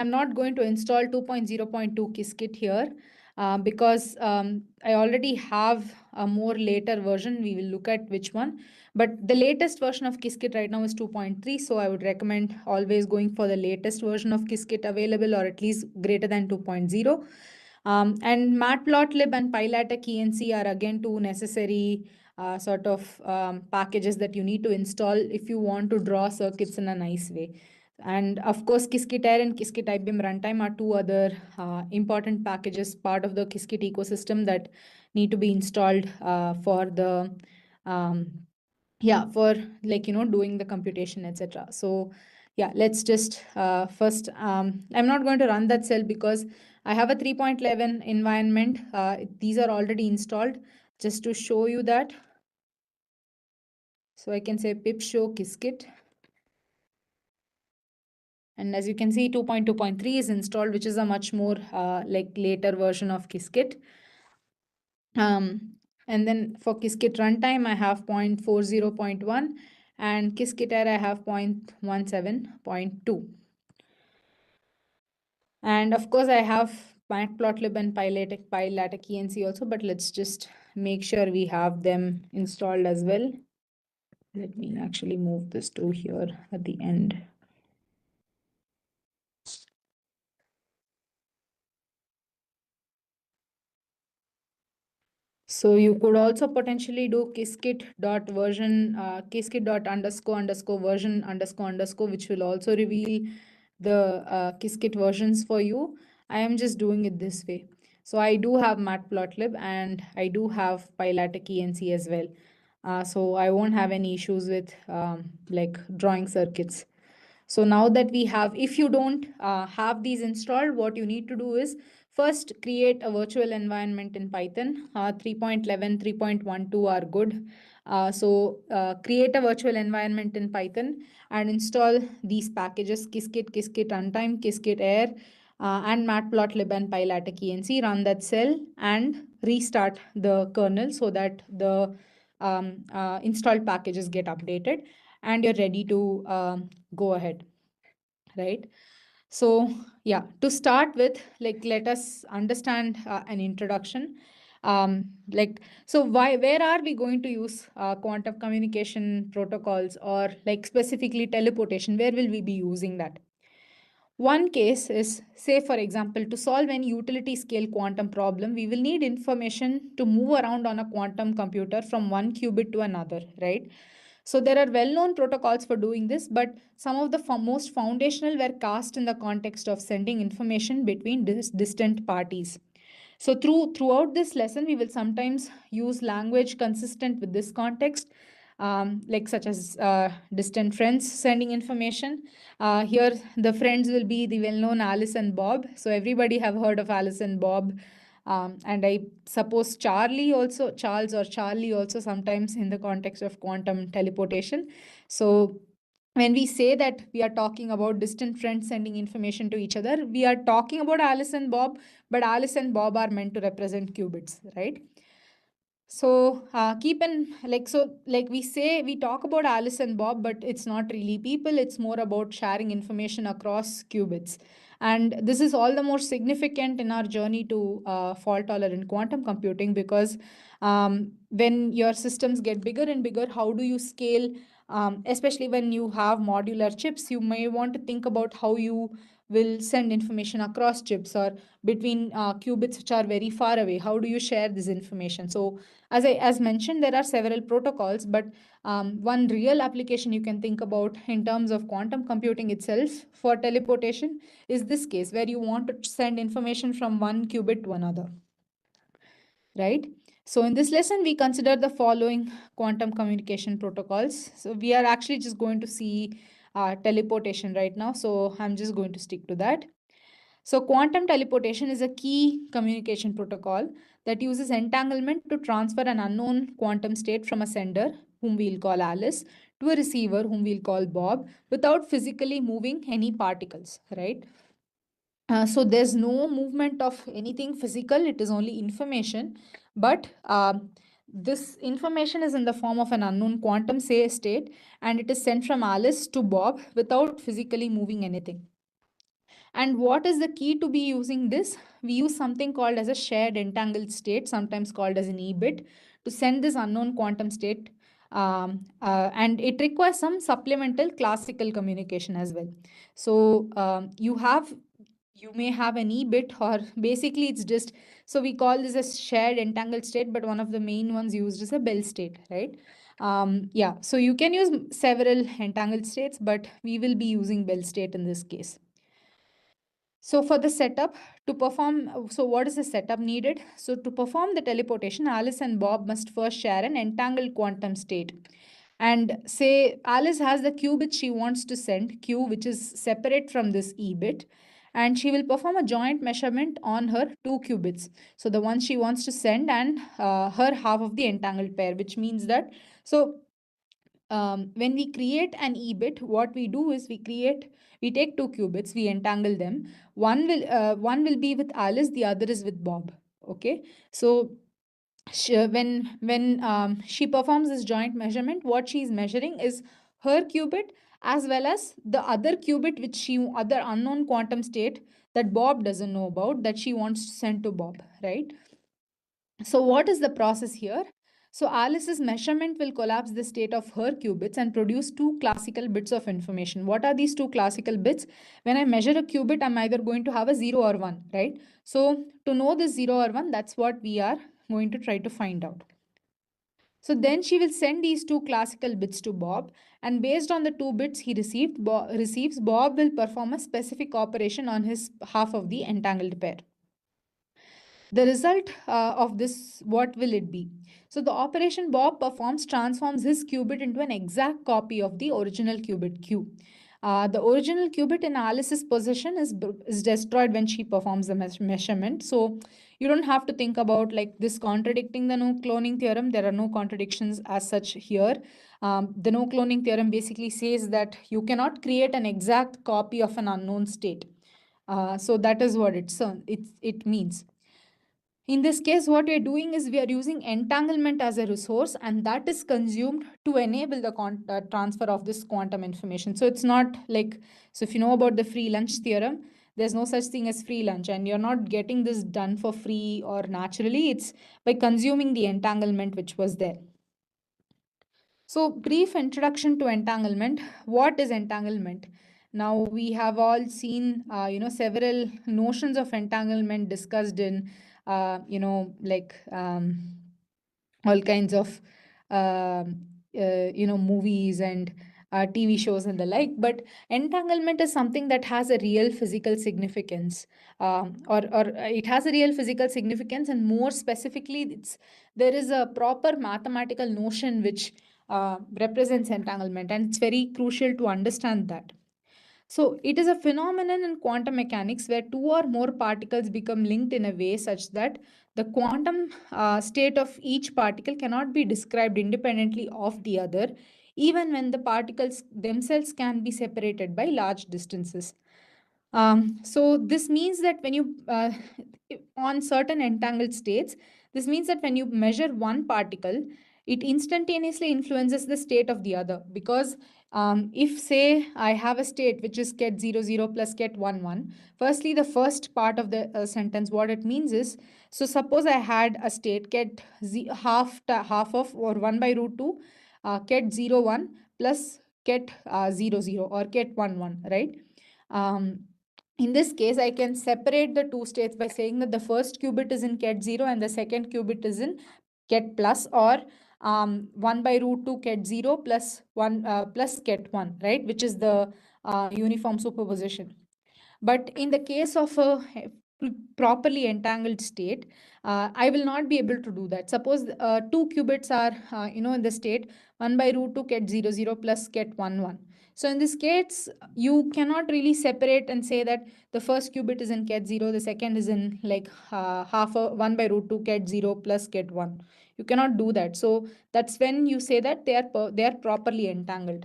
I'm not going to install 2.0.2 Qiskit here because I already have a more later version. We will look at which one. But the latest version of Qiskit right now is 2.3. So I would recommend always going for the latest version of Qiskit available, or at least greater than 2.0. And Matplotlib and PyLatex ENC are again two necessary sort of packages that you need to install if you want to draw circuits in a nice way. And of course, Qiskit-Air and Qiskit IBM Runtime are two other important packages, part of the Qiskit ecosystem, that need to be installed for the for doing the computation, etc. So yeah, let's just first I'm not going to run that cell because I have a 3.11 environment. These are already installed. Just to show you that, so I can say pip show Qiskit. And as you can see, 2.2.3 is installed, which is a much more later version of Qiskit. And then for Qiskit runtime, I have 0.40.1, and Qiskit-Air I have 0.17.2. And of course, I have Matplotlib and PyLatex ENC also, but let's just make sure we have them installed as well. Let me actually move this to here at the end. So you could also potentially do Qiskit.version, Qiskit.__version__, which will also reveal the Qiskit versions for you. I am just doing it this way. So I do have Matplotlib and I do have PyLatex ENC as well. So I won't have any issues with drawing circuits. So now that we have, if you don't have these installed, what you need to do is first create a virtual environment in Python. 3.11, 3.12 are good. Create a virtual environment in Python and install these packages: Qiskit, Qiskit Runtime, Qiskit-Air, and Matplotlib and PyLatex ENC. Run that cell and restart the kernel so that the installed packages get updated and you're ready to go ahead, right? So yeah, to start with, let us understand an introduction. Where are we going to use quantum communication protocols, or specifically teleportation? Where will we be using that? One case is, say, for example, to solve any utility scale quantum problem, we will need information to move around on a quantum computer from one qubit to another, right? So there are well-known protocols for doing this, but some of the most foundational were cast in the context of sending information between distant parties. So throughout this lesson, we will sometimes use language consistent with this context, such as distant friends sending information. Here, the friends will be the well-known Alice and Bob. So everybody have heard of Alice and Bob. And I suppose Charles or Charlie also sometimes in the context of quantum teleportation. So when we say that we are talking about distant friends sending information to each other, we are talking about Alice and Bob, but Alice and Bob are meant to represent qubits, right? So we talk about Alice and Bob, but it's not really people. It's more about sharing information across qubits. And this is all the more significant in our journey to fault-tolerant quantum computing, because when your systems get bigger and bigger, how do you scale? Especially when you have modular chips, you may want to think about how you will send information across chips or between qubits which are very far away. How do you share this information? So as mentioned, there are several protocols, but one real application you can think about in terms of quantum computing itself for teleportation is this case, where you want to send information from one qubit to another, right? So in this lesson, we consider the following quantum communication protocols. So we are actually just going to see teleportation right now. So I'm just going to stick to that. So quantum teleportation is a key communication protocol that uses entanglement to transfer an unknown quantum state from a sender, whom we'll call Alice, to a receiver, whom we'll call Bob, without physically moving any particles, right? So there's no movement of anything physical, it is only information. But this information is in the form of an unknown quantum state, and it is sent from Alice to Bob without physically moving anything. And what is the key to be using this? We use something called as a shared entangled state, sometimes called as an EBIT, to send this unknown quantum state. And it requires some supplemental classical communication as well. So you may have an EBIT, or basically it's just, so we call this a shared entangled state, but one of the main ones used is a Bell state, right? Yeah, so you can use several entangled states, but we will be using Bell state in this case. So for the setup, to perform, so what is the setup needed? So to perform the teleportation, Alice and Bob must first share an entangled quantum state. And say Alice has the qubit she wants to send, Q, which is separate from this E bit, and she will perform a joint measurement on her two qubits. So the one she wants to send and her half of the entangled pair, which means that, so when we create an E-bit, what we do is we take two qubits, we entangle them. One will be with Alice, the other is with Bob. Okay, so when she performs this joint measurement, what she is measuring is her qubit as well as the other qubit, which she other unknown quantum state that Bob doesn't know about, that she wants to send to Bob, right? So what is the process here? So Alice's measurement will collapse the state of her qubits and produce two classical bits of information. What are these two classical bits? When I measure a qubit, I'm either going to have a 0 or 1, right? So to know this 0 or 1, that's what we are going to try to find out. So then she will send these two classical bits to Bob, and based on the two bits he receives, Bob will perform a specific operation on his half of the entangled pair. The result of this, what will it be? So the operation Bob performs transforms his qubit into an exact copy of the original qubit Q. The original qubit in Alice's possession is destroyed when she performs the measurement. So you don't have to think about like this contradicting the no cloning theorem. There are no contradictions as such here. The no cloning theorem basically says that you cannot create an exact copy of an unknown state. So that is what it means. In this case, what we are doing is we are using entanglement as a resource, and that is consumed to enable the transfer of this quantum information. So it's not like, so if you know about the free lunch theorem, there's no such thing as free lunch, and you're not getting this done for free or naturally. It's by consuming the entanglement which was there. So, brief introduction to entanglement. What is entanglement? Now we have all seen, several notions of entanglement discussed in, all kinds of, movies and TV shows and the like. But entanglement is something that has a real physical significance, or it has a real physical significance, and more specifically, there is a proper mathematical notion which represents entanglement, and it's very crucial to understand that. So, it is a phenomenon in quantum mechanics where two or more particles become linked in a way such that the quantum state of each particle cannot be described independently of the other, even when the particles themselves can be separated by large distances. So this means that when you on certain entangled states, this means that when you measure one particle, it instantaneously influences the state of the other. Because if say I have a state which is ket 0 0 plus ket 1 1, firstly the first part of the sentence, what it means is, so suppose I had a state ket half of or 1 by root 2 ket 0 1 plus ket 0 0 or ket 1 1, right? Um, in this case, I can separate the two states by saying that the first qubit is in ket 0 and the second qubit is in ket plus, or 1 by root 2 ket 0 plus 1 plus ket 1, right? Which is the uniform superposition. But in the case of a properly entangled state, I will not be able to do that. Suppose two qubits are, in the state 1 by root 2 ket 0 0 plus ket 1 1. So in this case, you cannot really separate and say that the first qubit is in ket 0, the second is in like half of 1 by root 2 ket 0 plus ket 1. You cannot do that. So that's when you say that they are properly entangled.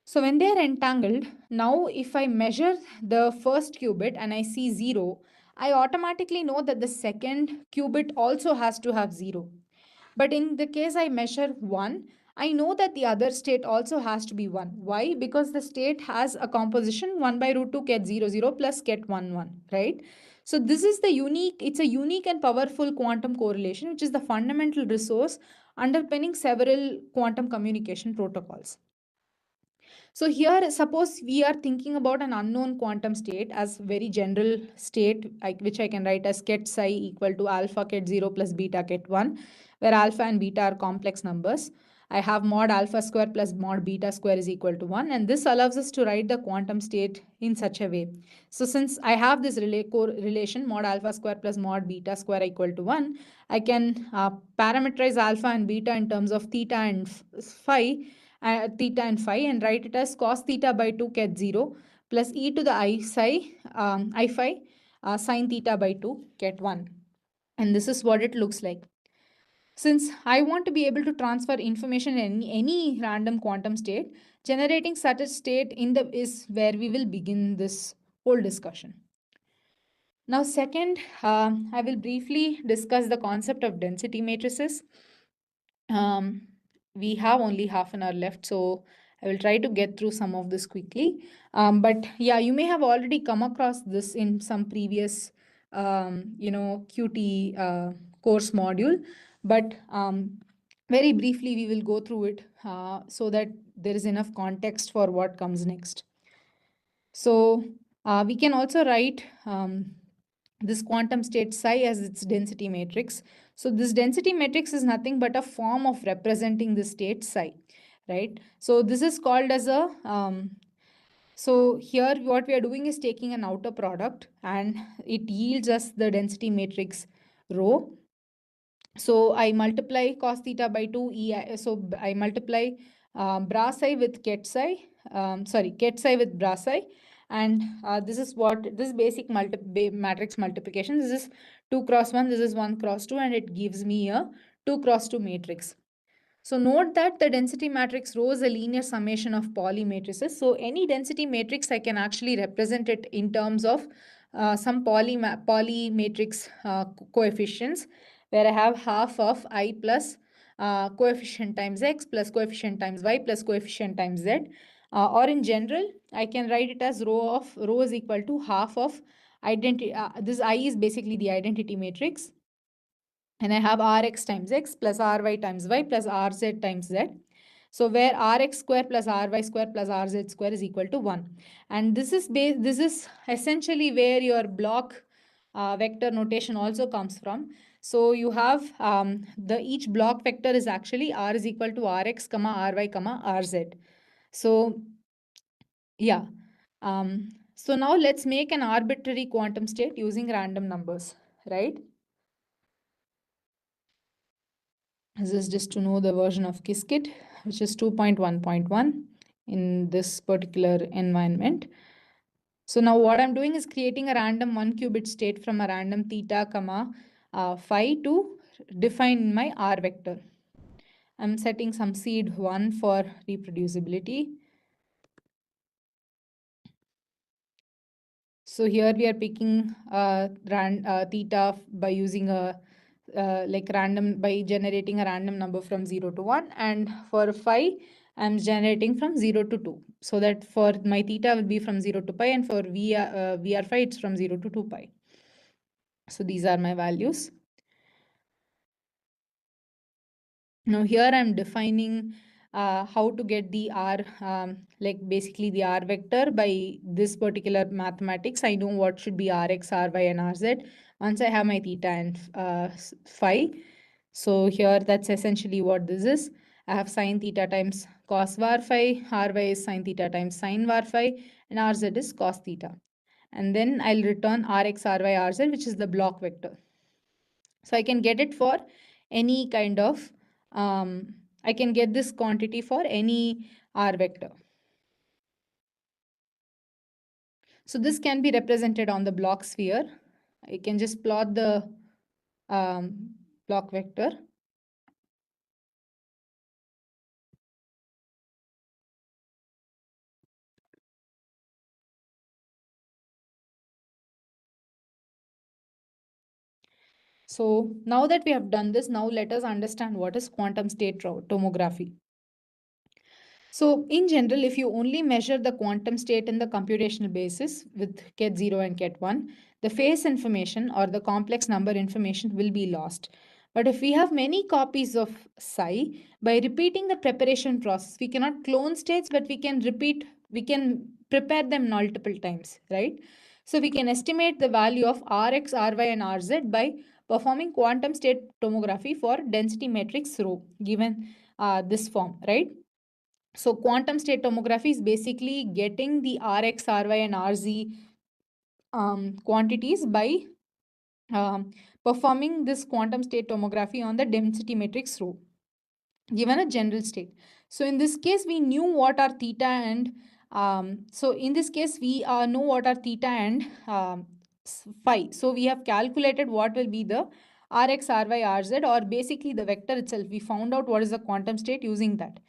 So when they are entangled, now if I measure the first qubit and I see 0, I automatically know that the second qubit also has to have 0. But in the case I measure 1, I know that the other state also has to be 1. Why? Because the state has a composition 1 by root 2 ket 0 0 plus ket 1 1, right? So this is the unique, it's a unique and powerful quantum correlation, which is the fundamental resource underpinning several quantum communication protocols. So here, suppose we are thinking about an unknown quantum state as very general state, which I can write as ket psi equal to alpha ket 0 plus beta ket 1, where alpha and beta are complex numbers. I have mod alpha square plus mod beta square is equal to 1, and this allows us to write the quantum state in such a way. So since I have this correlation mod alpha square plus mod beta square equal to 1, I can parameterize alpha and beta in terms of theta and phi, theta and phi, and write it as cos theta by 2 ket 0 plus e to the I phi sine theta by 2 ket 1. And this is what it looks like. Since I want to be able to transfer information in any random quantum state, generating such a state is where we will begin this whole discussion. Now, second, I will briefly discuss the concept of density matrices. Um, we have only half an hour left, so I will try to get through some of this quickly. But yeah, you may have already come across this in some previous, QT course module. But very briefly, we will go through it so that there is enough context for what comes next. So we can also write this quantum state psi as its density matrix. So this density matrix is nothing but a form of representing the state psi, right? So this is called as a, so here what we are doing is taking an outer product and it yields us the density matrix rho. So I multiply cos theta by 2 e. So I multiply bra psi with ket psi, ket psi with bra psi, and this is what this basic matrix multiplication. This is 2 cross 1, this is 1 cross 2, and it gives me a 2 cross 2 matrix. So note that the density matrix rho is a linear summation of Pauli matrices. So any density matrix, I can actually represent it in terms of some Pauli matrix coefficients, where I have half of I plus coefficient times x plus coefficient times y plus coefficient times z. Or in general, I can write it as rho is equal to half of identity. This I is basically the identity matrix, and I have Rx times X plus Ry times Y plus Rz times Z. So where Rx square plus Ry square plus Rz square is equal to 1. And this is essentially where your block vector notation also comes from. So you have the each block vector is actually R is equal to Rx, Ry, Rz. So yeah. So now let's make an arbitrary quantum state using random numbers, right? This is just to know the version of Qiskit, which is 2.1.1 in this particular environment. So now what I'm doing is creating a random 1 qubit state from a random theta, phi to define my R vector. I'm setting some seed 1 for reproducibility. So here we are picking theta by using a random, by generating a random number from 0 to 1, and for phi I'm generating from 0 to 2, so that for my theta will be from 0 to pi, and for VR phi it's from 0 to 2 pi. So these are my values. Now here I'm defining how to get the R, basically the R vector by this particular mathematics. I know what should be Rx, Ry, and Rz once I have my theta and phi. So here that's essentially what this is. I have sine theta times cos var phi, Ry is sine theta times sine var phi, and Rz is cos theta. And then I'll return Rx, Ry, Rz, which is the block vector. So I can get it for any kind of, I can get this quantity for any R vector. So this can be represented on the block sphere. I can just plot the block vector. So now that we have done this, now let us understand what is quantum state tomography. So, in general, if you only measure the quantum state in the computational basis with ket 0 and ket 1, the phase information or the complex number information will be lost. But if we have many copies of psi, by repeating the preparation process, we cannot clone states, but we can prepare them multiple times, right? So, we can estimate the value of Rx, Ry, and Rz by performing quantum state tomography for density matrix rho, given this form, right? So quantum state tomography is basically getting the Rx, Ry, and Rz quantities by um, performing this quantum state tomography on the density matrix rho, given a general state. So in this case, we knew what are theta and so in this case, we know what are theta and phi. So we have calculated what will be the Rx, Ry, Rz, or basically the vector itself. We found out what is the quantum state using that.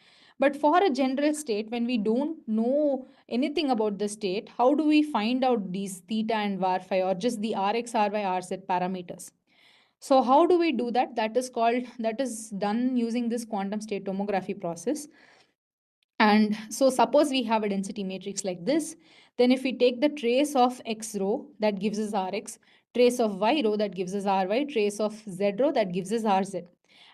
But for a general state, when we don't know anything about the state, how do we find out these theta and var phi, or just the Rx, Ry, Rz parameters? So how do we do that? That is done using this quantum state tomography process. And so suppose we have a density matrix like this, then if we take the trace of x row, that gives us Rx, trace of y row, that gives us Ry, trace of z row, that gives us Rz.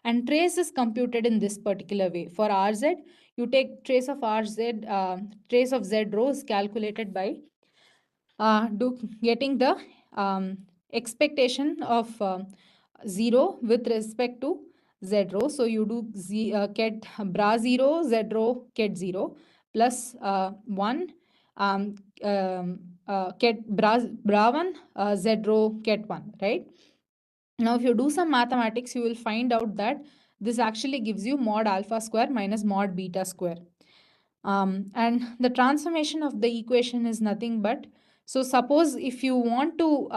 And trace is computed in this particular way. For Rz, you take trace of Rz, trace of z row is calculated by getting the expectation of 0 with respect to z row. So you do ket bra 0, z row ket 0 plus 1 um, ket bra 1, z row ket 1, right? Now, if you do some mathematics, you will find out that this actually gives you mod alpha square minus mod beta square. And the transformation of the equation is nothing but, so suppose if you want to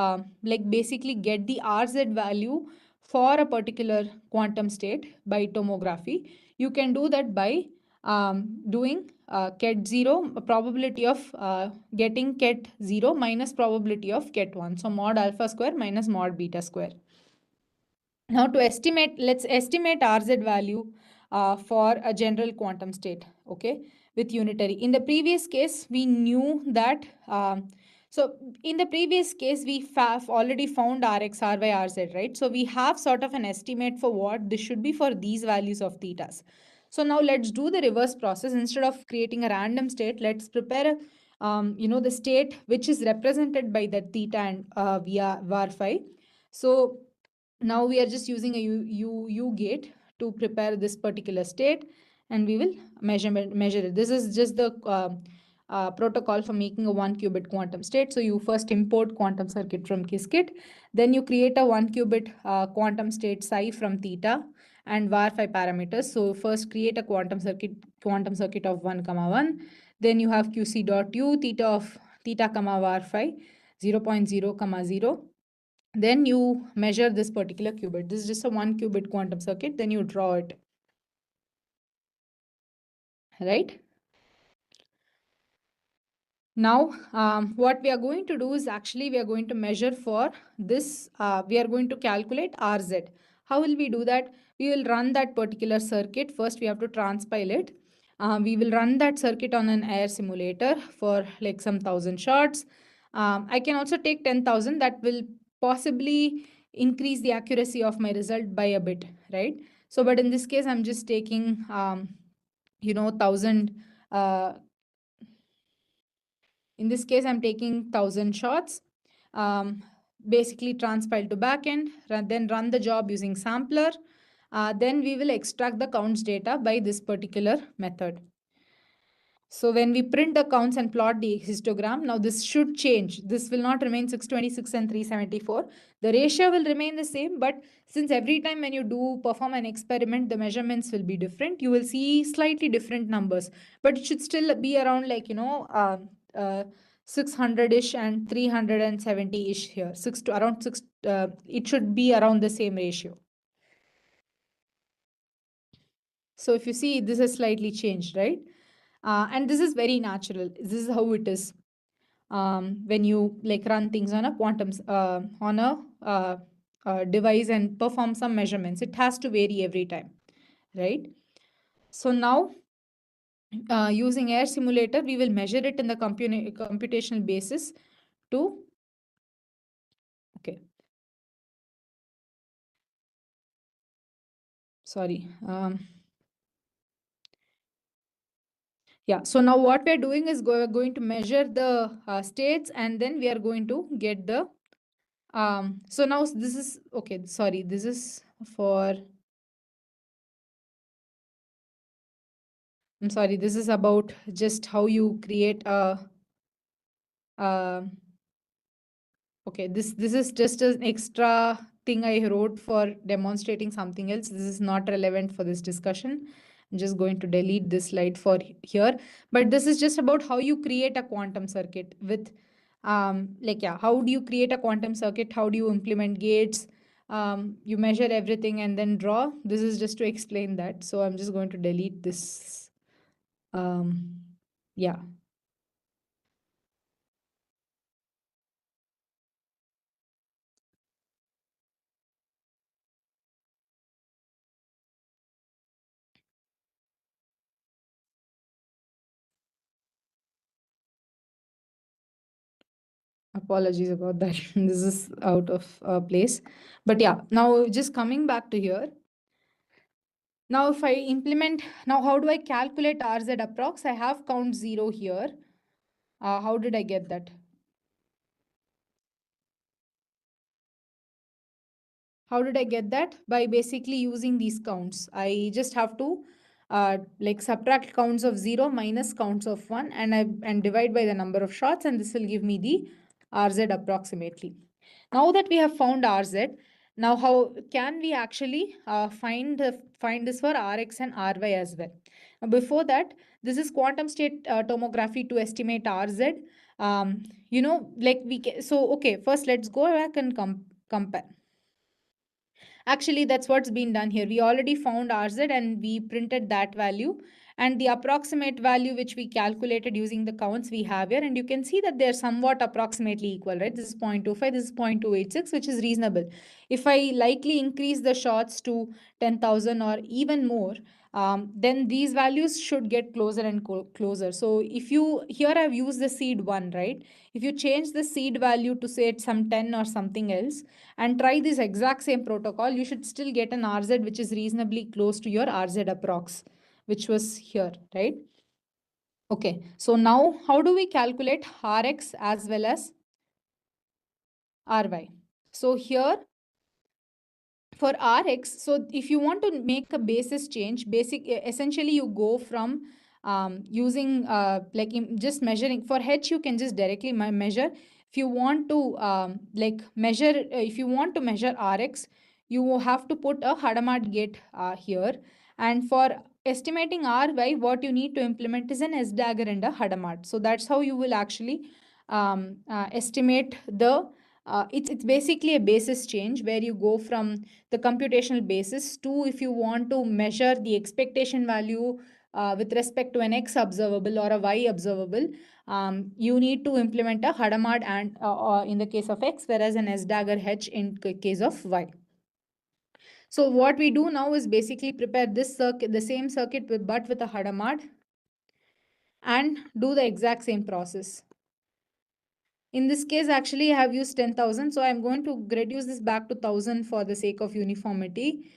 like basically get the Rz value for a particular quantum state by tomography, you can do that by doing ket 0, probability of getting ket 0 minus probability of ket 1. So mod alpha square minus mod beta square. Now to estimate, let's estimate Rz value for a general quantum state, okay, with unitary. In the previous case, we knew that, so in the previous case, we have already found Rx, Ry, Rz, right? So we have sort of an estimate for what this should be for these values of thetas. So now let's do the reverse process. Instead of creating a random state, let's prepare the state which is represented by the theta and via var phi. So now we are just using a U gate to prepare this particular state, and we will measure it. This is just the protocol for making a 1 qubit quantum state. So you first import quantum circuit from Qiskit, then you create a 1 qubit quantum state psi from theta and var phi parameters. So first create a quantum circuit of 1 comma 1, then you have qc dot u theta of theta comma var phi 0, 0.0 comma 0. Then you measure this particular qubit. This is just a 1 qubit quantum circuit. Then you draw it, right? Now, what we are going to do is actually we are going to measure for this. We are going to calculate RZ. How will we do that? We will run that particular circuit. First, we have to transpile it. We will run that circuit on an air simulator for like some 1,000 shots. I can also take 10,000. That will possibly increase the accuracy of my result by a bit, right? So, but in this case, I'm just taking, 1,000. In this case, I'm taking 1,000 shots. Basically transpile to backend, then run the job using sampler. Then we will extract the counts data by this particular method. So when we print the counts and plot the histogram, now this should change. This will not remain 626 and 374. The ratio will remain the same, but since every time when you do perform an experiment, the measurements will be different, you will see slightly different numbers, but it should still be around 600-ish and 370-ish here. Around 6, it should be around the same ratio. So if you see, this has slightly changed, right? And this is very natural. This is how it is when you like run things on a device and perform some measurements. It has to vary every time, right? So now using air simulator, we will measure it in the computational basis to, okay, sorry. Yeah, so now what we're doing is going to measure the states, and then we are going to get the, so now this is, okay, sorry, this is for, I'm sorry, this is about just how you create uh, okay, this is just an extra thing I wrote for demonstrating something else. This is not relevant for this discussion. I'm just going to delete this slide for here. But this is just about how you create a quantum circuit with, like, yeah, how do you create a quantum circuit? How do you implement gates? You measure everything and then draw. This is just to explain that. So I'm just going to delete this. Yeah. Apologies about that. This is out of place. But yeah, now just coming back to here. Now if I implement, now how do I calculate RZ approx? I have count 0 here. How did I get that? How did I get that? By basically using these counts. I just have to like subtract counts of 0 minus counts of 1, and divide by the number of shots, and this will give me the RZ approximately. Now that we have found RZ, now how can we actually find this for Rx and Ry as well? Now before that, this is quantum state tomography to estimate RZ. Like so okay, first let's go back and compare. Actually, that's what's been done here. We already found RZ and we printed that value, and the approximate value which we calculated using the counts we have here. And you can see that they're somewhat approximately equal, right? This is 0.25, this is 0.286, which is reasonable. If I likely increase the shots to 10,000 or even more, then these values should get closer and closer. So if you, here I've used the seed 1, right? If you change the seed value to say it's some 10 or something else, and try this exact same protocol, you should still get an RZ which is reasonably close to your RZ approx, which was here, right? Okay, so now how do we calculate Rx as well as Ry? So here for Rx, so if you want to make a basis change, essentially you go from using like just measuring. For H, you can just directly measure. If you want to if you want to measure Rx, you have to put a Hadamard gate here. And for estimating Ry, what you need to implement is an S dagger and a Hadamard. So that's how you will actually estimate the it's basically a basis change where you go from the computational basis to, if you want to measure the expectation value with respect to an X observable or a Y observable, you need to implement a Hadamard and in the case of X, whereas an S dagger H in case of Y. So what we do now is basically prepare this circuit, the same circuit but with a Hadamard, and do the exact same process. In this case, actually, I have used 10,000. So I'm going to reduce this back to 1,000 for the sake of uniformity.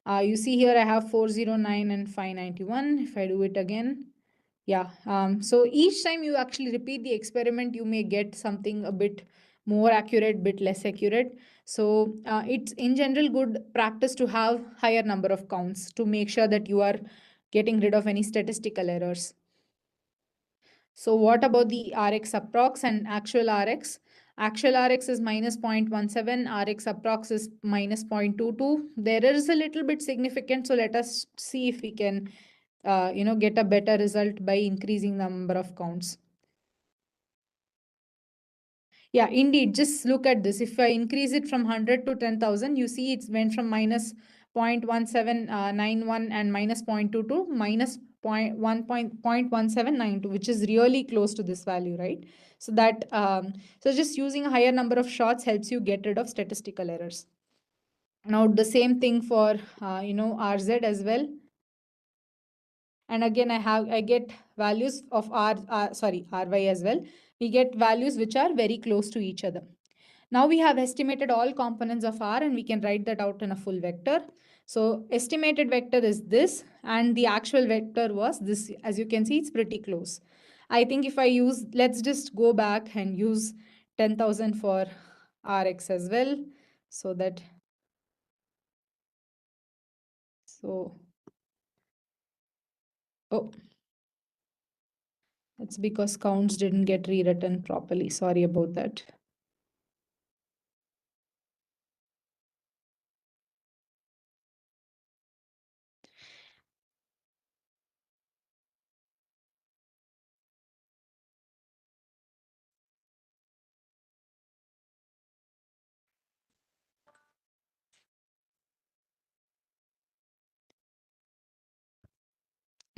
You see here, I have 409 and 591. If I do it again, yeah. So each time you actually repeat the experiment, you may get something a bit more accurate, bit less accurate. So it's in general good practice to have higher number of counts to make sure that you are getting rid of any statistical errors. So what about the Rx approx and actual Rx? Actual Rx is minus 0.17, Rx approx is minus 0.22. There is a little bit significant, so let us see if we can get a better result by increasing the number of counts. Yeah, indeed. Just look at this. If I increase it from 100 to 10,000, you see it went from minus 0.1791 and minus 0.22 minus 0.1792, which is really close to this value, right? So that so just using a higher number of shots helps you get rid of statistical errors. Now the same thing for RZ as well. And again, I get values of ry as well. We get values which are very close to each other. Now we have estimated all components of R and we can write that out in a full vector. So estimated vector is this and the actual vector was this. As you can see, it's pretty close. I think if I use, let's just go back and use 10,000 for Rx as well. So that, so, oh, it's because counts didn't get rewritten properly. Sorry about that.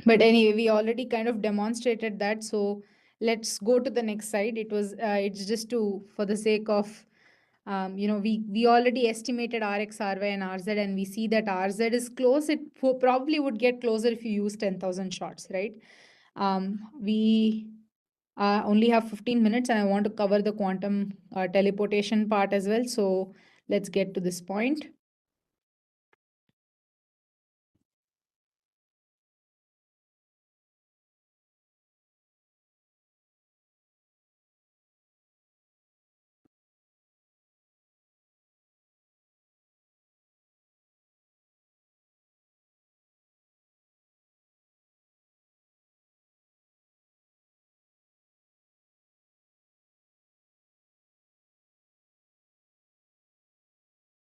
But anyway, we already kind of demonstrated that. So let's go to the next slide. It's just to, for the sake of, we already estimated Rx, Ry, and Rz, and we see that Rz is close. It probably would get closer if you use 10,000 shots, right? We only have 15 minutes, and I want to cover the quantum teleportation part as well. So let's get to this point.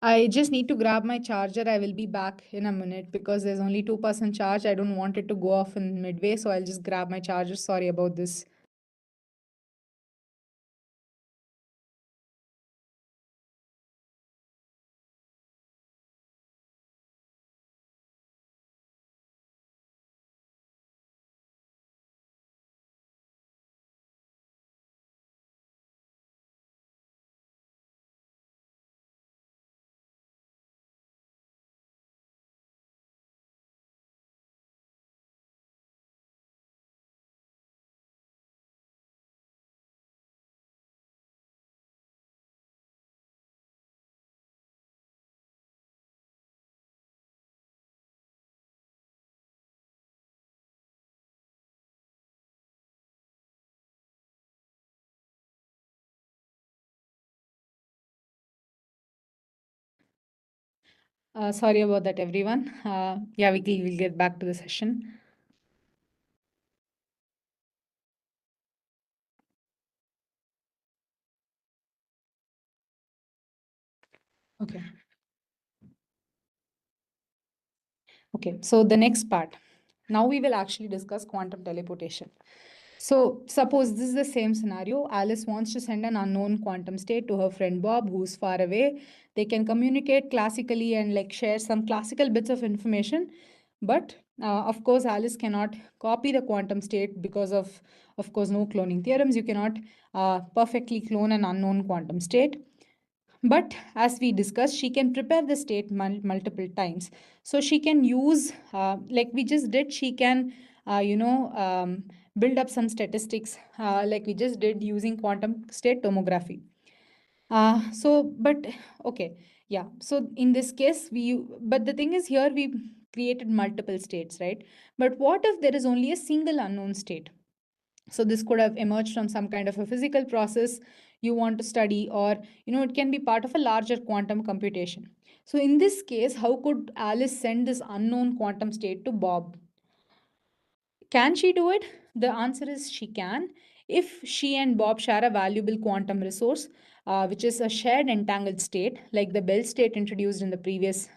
I just need to grab my charger. I will be back in a minute because there's only 2% charge. I don't want it to go off in midway, so I'll just grab my charger. Sorry about this. Sorry about that, everyone. Yeah, we'll get back to the session. Okay. Okay, so the next part. Now we will actually discuss quantum teleportation. So suppose this is the same scenario. Alice wants to send an unknown quantum state to her friend Bob, who's far away. They can communicate classically and like share some classical bits of information. But of course, Alice cannot copy the quantum state because of course, no cloning theorems. You cannot perfectly clone an unknown quantum state. But as we discussed, she can prepare the state multiple times. So she can use, like we just did, she can, build up some statistics like we just did using quantum state tomography. But okay, yeah. So in this case, but the thing is here we created multiple states, right? But what if there is only a single unknown state? So this could have emerged from some kind of a physical process you want to study, or it can be part of a larger quantum computation. So in this case, how could Alice send this unknown quantum state to Bob? Can she do it? The answer is she can, if she and Bob share a valuable quantum resource, which is a shared entangled state, like the Bell state introduced in the previous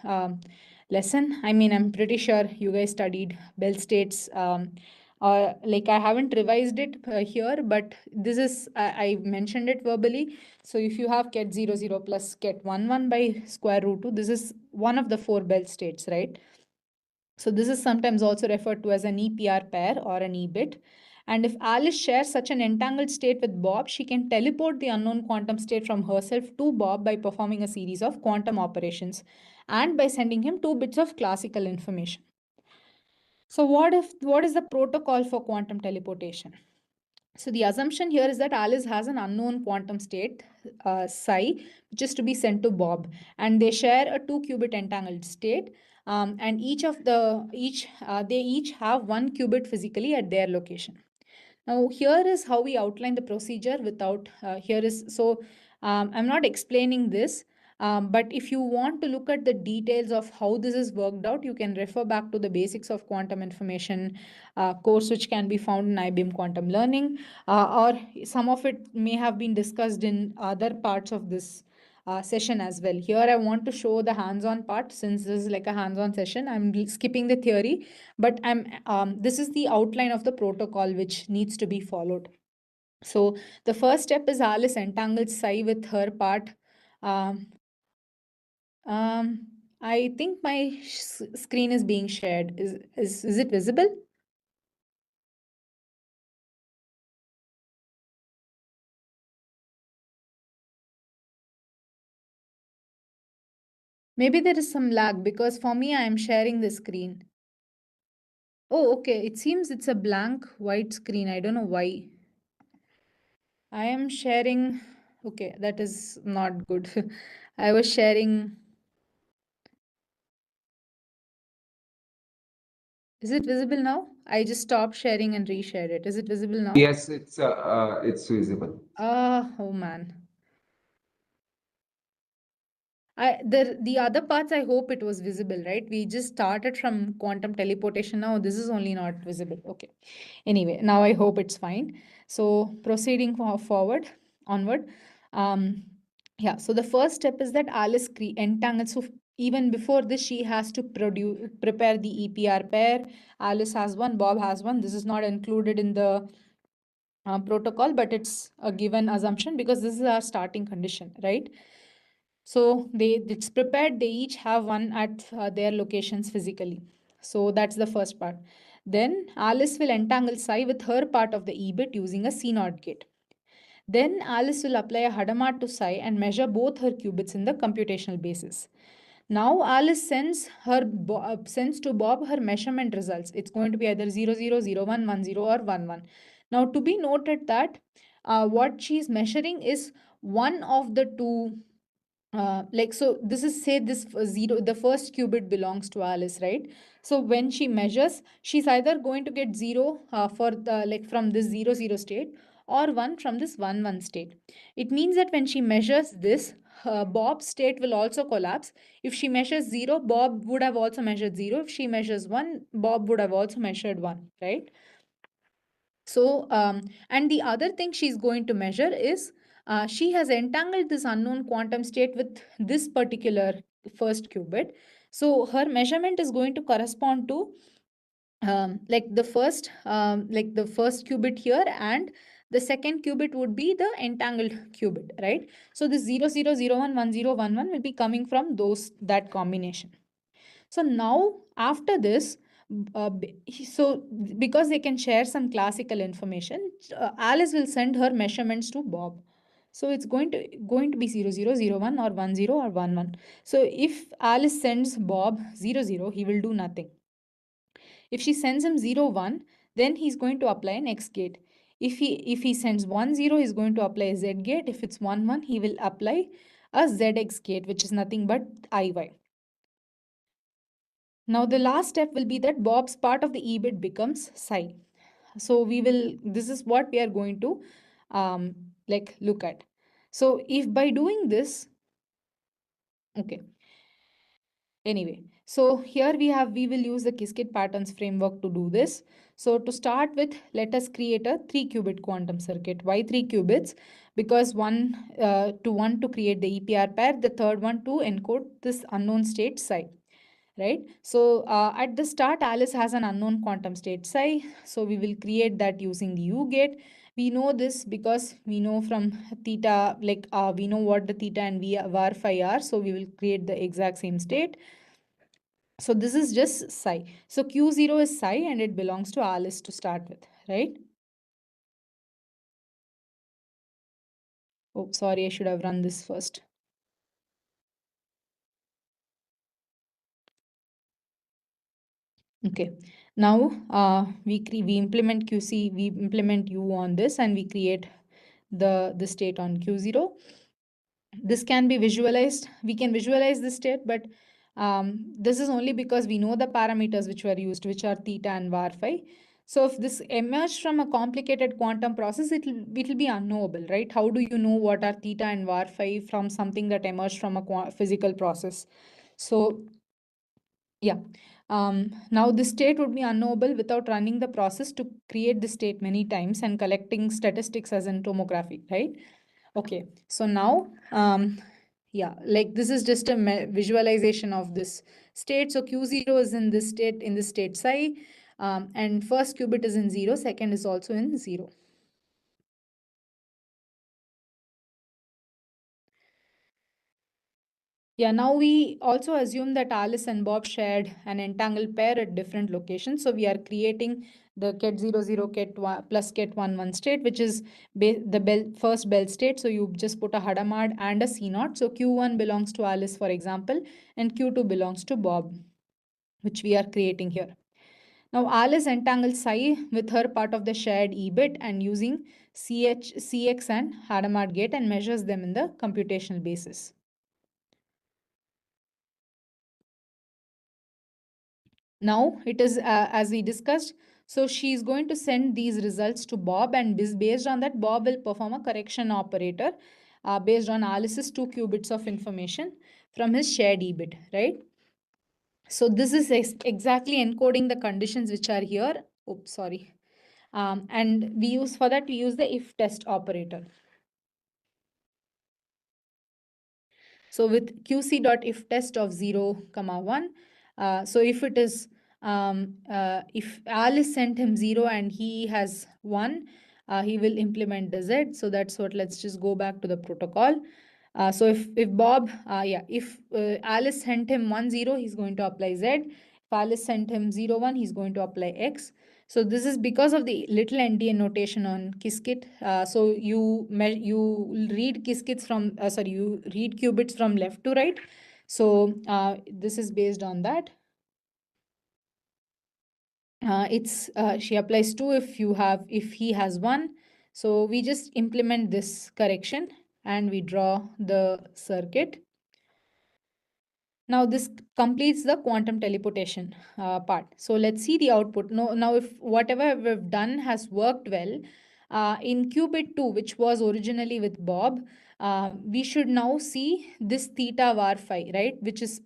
lesson. I mean, I'm pretty sure you guys studied Bell states. Like I haven't revised it here, but this is, I mentioned it verbally. So if you have ket 00 plus ket 11 by square root 2, this is one of the four Bell states, right? So this is sometimes also referred to as an EPR pair or an E-bit. And if Alice shares such an entangled state with Bob, she can teleport the unknown quantum state from herself to Bob by performing a series of quantum operations and by sending him 2 bits of classical information. So what is the protocol for quantum teleportation? So the assumption here is that Alice has an unknown quantum state, psi, which is to be sent to Bob, and they share a two-qubit entangled state, and they each have one qubit physically at their location. Now, here is how we outline the procedure without, here is, so I'm not explaining this, but if you want to look at the details of how this is worked out, you can refer back to the Basics of Quantum Information course, which can be found in IBM Quantum Learning, or some of it may have been discussed in other parts of this session as well. Here, I want to show the hands-on part since this is like a hands-on session. I'm skipping the theory, but this is the outline of the protocol which needs to be followed. So the first step is Alice entangles psi with her part. Um, um, I think my screen is being shared. Is it visible? Maybe there is some lag because for me I am sharing the screen. Oh, okay. It seems it's a blank white screen. I don't know why. I am sharing. Okay, that is not good. I was sharing. Is it visible now? I just stopped sharing and reshared it. Is it visible now? Yes, it's visible. Oh man. The other parts I hope it was visible, right? We just started from quantum teleportation now. This is only not visible. Okay. Anyway, now I hope it's fine. So proceeding forward, onward. Um, yeah, so the first step is that Alice entangles. So even before this, she has to prepare the EPR pair. Alice has one, Bob has one. This is not included in the protocol, but it's a given assumption because this is our starting condition, right? So it's prepared. They each have one at their locations physically. So that's the first part. Then Alice will entangle psi with her part of the E bit using a C0 gate. Then Alice will apply a Hadamard to psi and measure both her qubits in the computational basis. Now Alice sends to Bob her measurement results. It's going to be either 00, 01, 10, or 11. Now to be noted that what she's measuring is one of the two, so this is, say, this zero, the first qubit belongs to Alice, right? So when she measures, she's either going to get zero for the, like, from this 00 state, or one from this 11 state. It means that when she measures this, Bob's state will also collapse. If she measures zero, Bob would have also measured zero. If she measures one, Bob would have also measured one, right? So, and the other thing she's going to measure is she has entangled this unknown quantum state with this particular first qubit. So, her measurement is going to correspond to like the first qubit here, and the second qubit would be the entangled qubit, right? So, this 00, 01, 10, 11 will be coming from that combination. So now after this, so because they can share some classical information, Alice will send her measurements to Bob. So it's going to be 00, 01, or 10, or 11. So if Alice sends Bob 00, he will do nothing. If she sends him 01, then he's going to apply an X gate. If he sends 10, he's going to apply a Z gate. If it's 11, he will apply a ZX gate, which is nothing but IY. Now the last step will be that Bob's part of the EBIT becomes psi. So this is what we are going to look at. So if by doing this, okay, anyway, so here we will use the Qiskit patterns framework to do this. So to start with, let us create a 3-qubit quantum circuit. Why 3 qubits? Because one to create the EPR pair, the third one to encode this unknown state psi, right? So at the start, Alice has an unknown quantum state psi. So we will create that using the U gate. We know this because we know from theta, we know what the theta and var phi are. So we will create the exact same state. So this is just psi. So Q0 is psi and it belongs to Alice to start with, right? Oh, sorry, I should have run this first. Okay. Now we implement QC, we implement U on this, and we create the state on Q0. This can be visualized. We can visualize this state, but this is only because we know the parameters which were used, which are theta and var phi. So if this emerged from a complicated quantum process, it'll be unknowable, right? How do you know what are theta and var phi from something that emerged from a physical process? So yeah. Now this state would be unknowable without running the process to create the state many times and collecting statistics as in tomography, right? Okay, so now, yeah, like this is just a visualization of this state. So Q0 is in this state psi, and first qubit is in 0, second is also in 0. Yeah, now we also assume that Alice and Bob shared an entangled pair at different locations. So we are creating the ket 00 ket1 plus ket11 state, which is the first Bell state. So you just put a Hadamard and a C0. So Q1 belongs to Alice, for example, and Q2 belongs to Bob, which we are creating here. Now Alice entangles psi with her part of the shared E bit and using CX and Hadamard gate and measures them in the computational basis. Now it is as we discussed. So she is going to send these results to Bob, and based on that, Bob will perform a correction operator based on Alice's 2 qubits of information from his shared E bit, right? So this is exactly encoding the conditions which are here. Oops, sorry. And we use for that we use the if test operator. So with qc.if test of 0, comma 1, so if it is, if Alice sent him 0 and he has 1, he will implement the Z. So that's what, let's just go back to the protocol. So if Bob, if Alice sent him 1 0, he's going to apply Z. If Alice sent him 0 1, he's going to apply X. So this is because of the little NDN notation on Qiskit. So you read Qiskits from you read qubits from left to right. So this is based on that. It's she applies 2 if he has 1. So we just implement this correction and we draw the circuit. Now this completes the quantum teleportation part. So let's see the output. Now if whatever we've done has worked well, in qubit 2, which was originally with Bob, we should now see this theta var phi, right? Which is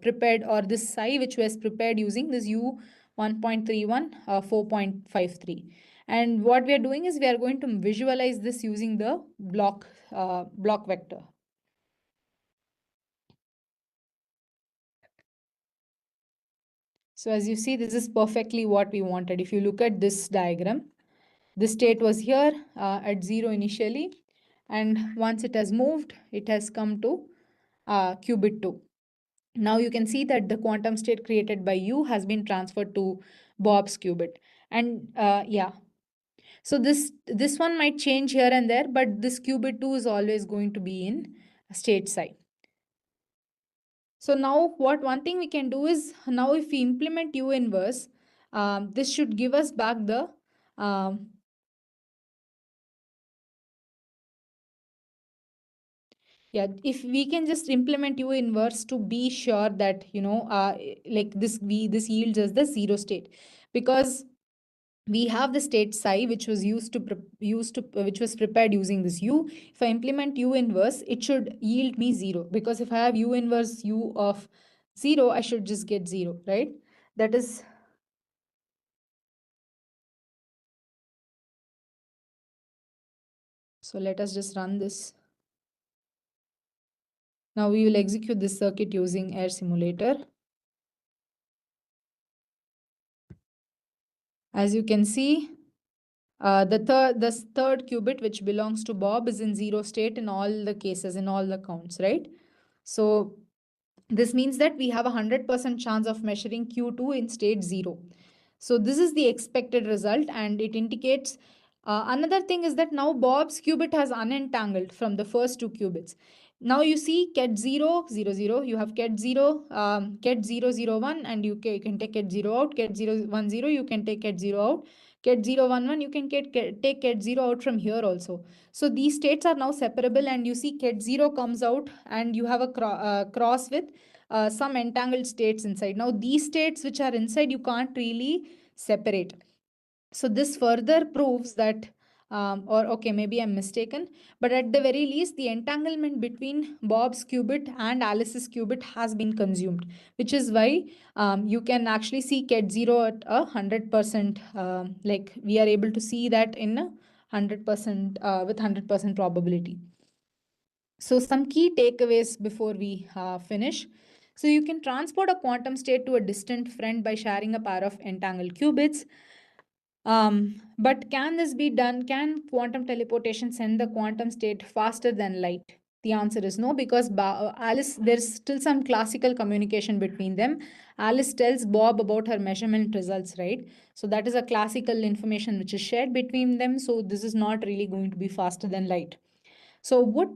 prepared, or this psi which was prepared using this U 1.31, 4.53. And what we are doing is we are going to visualize this using the block vector. So as you see, this is perfectly what we wanted. If you look at this diagram, this state was here at 0 initially. And once it has moved, it has come to qubit 2. Now you can see that the quantum state created by U has been transferred to Bob's qubit. And so this one might change here and there, but this qubit 2 is always going to be in state psi. So now what one thing we can do is, now if we implement U inverse, this should give us back the if we can just implement U inverse to be sure that like this yields us the 0 state, because we have the state psi which was which was prepared using this U. If I implement U inverse, it should yield me 0, because if I have U inverse U of 0, I should just get 0, right? That is, so let us just run this. Now we will execute this circuit using air simulator. As you can see, the third qubit, which belongs to Bob, is in 0 state in all the cases, in all the counts, right? So this means that we have a 100% chance of measuring Q2 in state 0. So this is the expected result, and it indicates another thing is that now Bob's qubit has unentangled from the first 2 qubits. Now you see ket 0, 0, 0. You have ket 0, ket 0, 0, 1, and you can take ket 0 out. Ket 0, 1, 0, you can take ket 0 out. Ket 0, 1, 1, you can take ket 0 out from here also. So these states are now separable, and you see ket 0 comes out, and you have a cross with some entangled states inside. Now these states which are inside, you can't really separate. So this further proves that, or okay, maybe I'm mistaken, but at the very least, the entanglement between Bob's qubit and Alice's qubit has been consumed, which is why you can actually see ket 0 at 100%, like we are able to see that in 100% with 100% probability. So some key takeaways before we finish. So you can transport a quantum state to a distant friend by sharing a pair of entangled qubits. But can this be done? Can quantum teleportation send the quantum state faster than light? The answer is no, because Alice, there's still some classical communication between them. Alice tells Bob about her measurement results, right? So that is a classical information which is shared between them. So this is not really going to be faster than light. So, what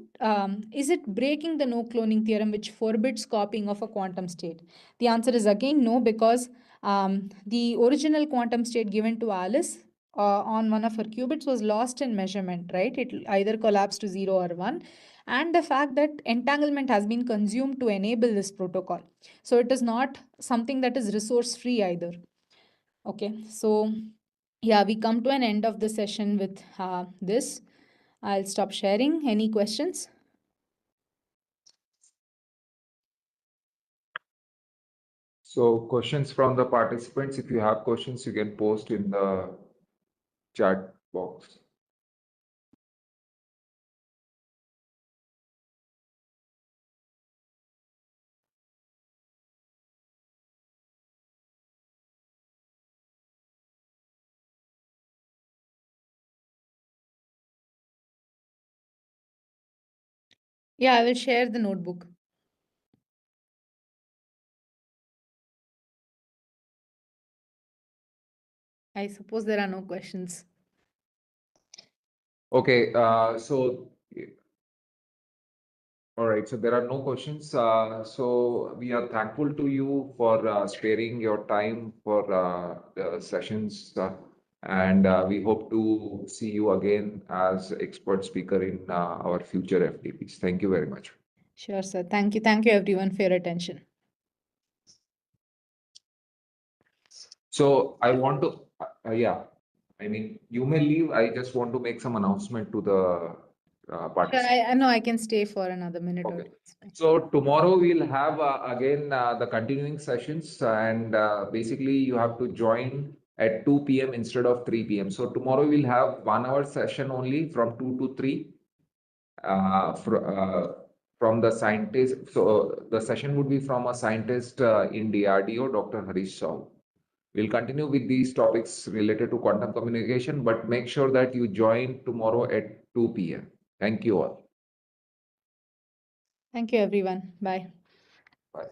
is it breaking the no cloning theorem, which forbids copying of a quantum state? The answer is again no, because the original quantum state given to Alice on one of her qubits was lost in measurement, right? It either collapsed to 0 or 1. And the fact that entanglement has been consumed to enable this protocol. So, it is not something that is resource free either. Okay, so yeah, we come to an end of the session with this. I'll stop sharing. Any questions? So questions from the participants. If you have questions, you can post in the chat box. Yeah, I will share the notebook. I suppose there are no questions. Okay, all right, so there are no questions. So we are thankful to you for sparing your time for the sessions, and we hope to see you again as expert speaker in our future FTPs. Thank you very much. Sure, sir. Thank you. Thank you, everyone, for your attention. So I want to, yeah, I mean, you may leave. I just want to make some announcement to the Sure, participants. I know I can stay for another minute or Okay. two. It's fine. So tomorrow we'll have again the continuing sessions, and basically you have to join at 2 p.m. instead of 3 p.m. So tomorrow we'll have 1 hour session only from 2 to 3 from the scientist. So the session would be from a scientist in DRDO, Dr. Harish Saul. We'll continue with these topics related to quantum communication, but make sure that you join tomorrow at 2 p.m. Thank you all. Thank you, everyone. Bye. Bye.